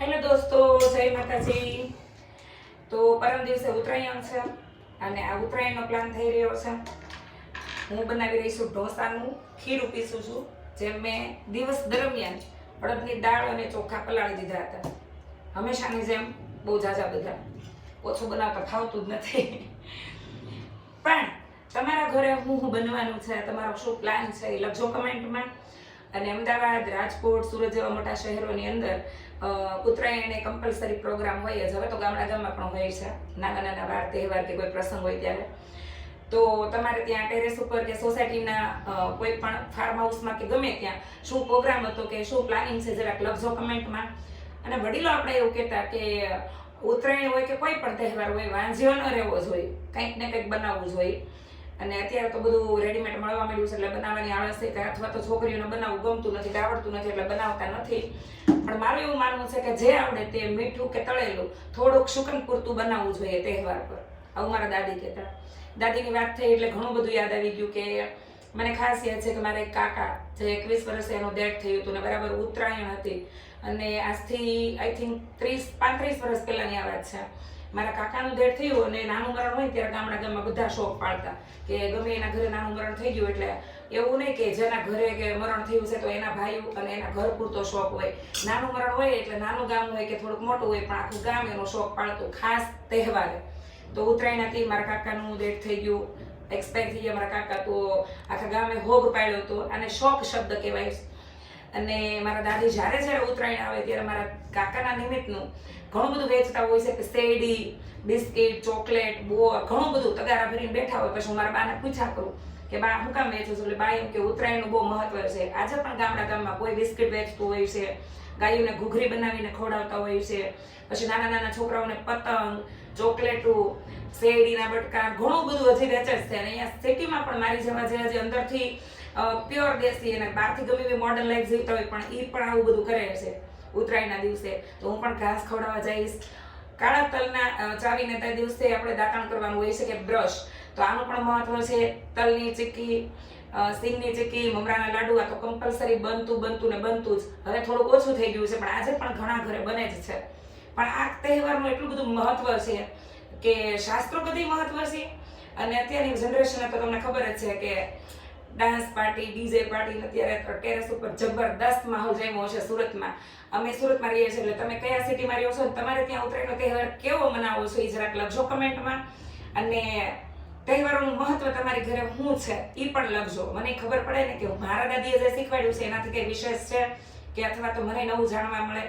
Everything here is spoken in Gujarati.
હેલો દોસ્તો, જય માતાજી. તો પરમ દિવસે ઉત્તરાયણ છે અને આ ઉત્તરાયણનો પ્લાન થઈ રહ્યો છે. હું બનાવી રહી છું ઢોસાનું ખીરું પીસું છું, જેમ મેં દિવસ દરમિયાન અડદની દાળ અને ચોખા પલાળી દીધા હતા. હંમેશાની જેમ બહુ ઝાઝા બધા, ઓછું બનાવતા ફાવતું જ નથી. પણ તમારા ઘરે હું બનવાનું છે, તમારો શું પ્લાન છે એ લખજો કમેન્ટમાં. અને અમદાવાદ, રાજકોટ, સુરત જેવા મોટા શહેરોની અંદર ઉત્તરાયણ એ કમ્પલસરી પ્રોગ્રામ હોય જ. હવે તો ગામમાં પણ હોય છે, નાના નાના વાર તહેવાર કે કોઈ પ્રસંગ હોય ત્યારે. તો તમારે ત્યાં ટેરેસ ઉપર કે સોસાયટીના કોઈ પણ ફાર્મ હાઉસમાં કે ગમે ત્યાં શું પ્રોગ્રામ હતો કે શું પ્લાનિંગ છે જરાક લખજો કમેન્ટમાં. અને વડીલો આપણે એવું કહેતા કે ઉત્તરાયણ હોય કે કોઈ પણ તહેવાર હોય, વાંઝ્યો ન રહેવો જોઈએ, કંઈક ને કંઈક બનાવવું જોઈએ. અને અત્યારે તો બધું રેડીમેડ મળવા માંડ્યું છે, એટલે બનાવવાની આળસ થઈ, અથવા તો છોકરીઓને બનાવવું ગમતું નથી, આવડતું નથી એટલે બનાવતા નથી. પણ મારું એવું માનવું છે કે જે આવડે તે મીઠું કે તળેલું થોડુંક શુકન પૂરતું બનાવવું જોઈએ તહેવાર પર. આવું મારા દાદી કહેતા. દાદીની વાત થઈ એટલે ઘણું બધું યાદ આવી ગયું કે મને ખાસ યાદ છે કે મારા એક કાકા, જે 21 વર્ષે એનું ડેથ થયું હતું ને બરાબર ઉત્તરાયણ હતી. અને આજથી આઈ થિંક 30-35 વર્ષ પહેલાની આ વાત છે. મારા કાકાનું ડેથ થયું અને નાનું મરણ હોય ત્યારે ગામમાં બધા શોખ પાડતા કે ગમે એના ઘરે નાનું મરણ થઈ ગયું એટલે એવું નહીં કે જેના ઘરે કે મરણ થયું છે તો એના ભાઈઓ અને એના ઘર પૂરતો શોખ હોય. નાનું મરણ હોય એટલે નાનું ગામ હોય કે થોડુંક મોટું હોય, પણ આખું ગામ એનો શોખ પાડતું ખાસ તહેવારે. તો ઉત્તરાયણ હતી, મારા કાકાનું ડેથ થઈ ગયું, એક્સપાયર થઈ ગયા મારા કાકા. તો આખા ગામે હોગ પાડ્યો હતો, અને શોખ શબ્દ કહેવાય. અને મારા દાદી જ્યારે ઉત્તરાયણ આવે ત્યારે મારા કાકાના નિમિત્તનું ઘણું બધું વેચતા હોય છે કે શેરડી, બિસ્કિટ, ચોકલેટ, બોર, ઘણું બધું તગારા ભરીને બેઠા હોય. પછી હું મારા બાને પૂછ્યા કરું કે બા હું કામ વેચું છું? એટલે બા એમ કે ઉત્તરાયણનું બહુ મહત્વ છે. આજે પણ ગામમાં કોઈ બિસ્કિટ વેચતું હોય છે, ગાયોને ઘૂઘરી બનાવીને ખવડાવતા હોય છે, પછી નાના નાના છોકરાઓને પતંગ, ચોકલેટું, શેરડીના બટકા, ઘણું બધું હજી વેચે છે. અને અહીંયા સિટીમાં પણ મારી જેવા જે હજી અંદરથી પ્યોર દેશી અને બહારથી ગમે એવી મોડર્ન લાઈફ જીવતા હોય પણ એ પણ આવું બધું કરે છે ઉત્તરાયણના દિવસે. તો હું પણ ઘાસ ખવડાવવા જઈશ. કાળા તલના ચાવીને તે દિવસે આપણે દાંતણ કરવાનું હોય છે કે બ્રશ. તો આનું પણ મહત્વ છે. તલની ચીક્કી, સિંગની ચીક્કી, મમરાના લાડુ, આ તો કમ્પલસરી બનતું જ. હવે થોડુંક ઓછું થઈ ગયું છે પણ આજે પણ ઘણા ઘરે બને જ છે. પણ આ તહેવારનું એટલું બધું મહત્વ છે કે શાસ્ત્રો બધી મહત્વ છે. અને અત્યારની જનરેશનને તો તમને ખબર જ છે કે ડાન્સ પાર્ટી, ડીજે પાર્ટી, અત્યારે ટેરેસ ઉપર જબરદસ્ત માહોલ જામ્યો છે સુરતમાં. અમે સુરતમાં રહીએ છીએ, એટલે તમે કયા સિટીમાં રહ્યો છો, તમારે ત્યાં ઉત્તરાયણનો તહેવાર કેવો મનાવો છો એ જરાક લખજો કમેન્ટમાં. અને તહેવારોનું મહત્વ તમારી ઘરે શું છે એ પણ લખજો. મને ખબર પડે ને કે મારા દાદીએ જે શીખવાડ્યું છે એનાથી કંઈ વિશેષ છે કે અથવા તો મને નવું જાણવા મળે.